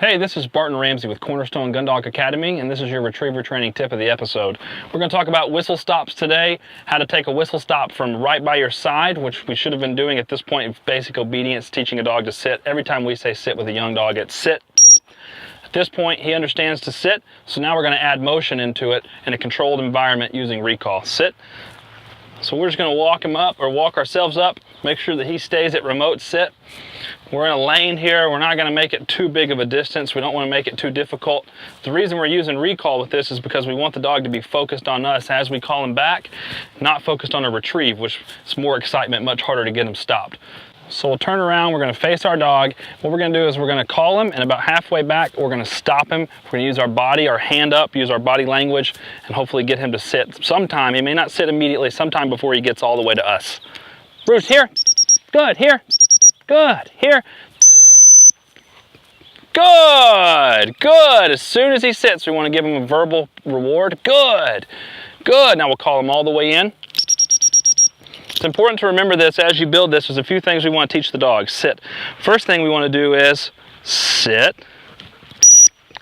Hey, this is Barton Ramsey with Cornerstone Gundog Academy, and this is your retriever training tip of the episode. We're going to talk about whistle stops today, how to take a whistle stop from right by your side, which we should have been doing at this point of basic obedience, teaching a dog to sit. Every time we say sit with a young dog, it's sit. At this point, he understands to sit, so now we're going to add motion into it in a controlled environment using recall. Sit. So we're just going to walk him up, or walk ourselves up, make sure that he stays at remote sit. We're in a lane here. We're not going to make it too big of a distance. We don't want to make it too difficult. The reason we're using recall with this is because we want the dog to be focused on us as we call him back, not focused on a retrieve, which is more excitement, much harder to get him stopped. So we'll turn around, we're going to face our dog. What we're going to do is we're going to call him, and about halfway back, we're going to stop him. We're going to use our body, our hand up, use our body language, and hopefully get him to sit sometime. He may not sit immediately, sometime before he gets all the way to us. Bruce, here. Good, here. Good, here. Good, good. As soon as he sits, we want to give him a verbal reward. Good, good. Now we'll call him all the way in. It's important to remember this as you build this. There's a few things we want to teach the dog. Sit. First thing we want to do is sit.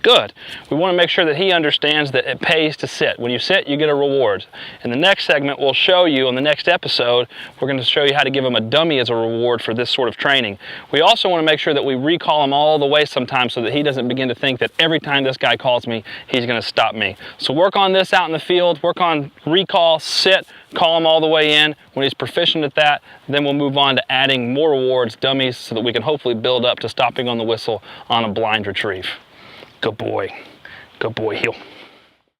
Good. We want to make sure that he understands that it pays to sit. When you sit, you get a reward. In the next segment, we'll show you, on the next episode, we're going to show you how to give him a dummy as a reward for this sort of training. We also want to make sure that we recall him all the way sometimes so that he doesn't begin to think that every time this guy calls me, he's going to stop me. So work on this out in the field, work on recall, sit, call him all the way in. When he's proficient at that, then we'll move on to adding more rewards, dummies, so that we can hopefully build up to stopping on the whistle on a blind retrieve. Good boy, heel.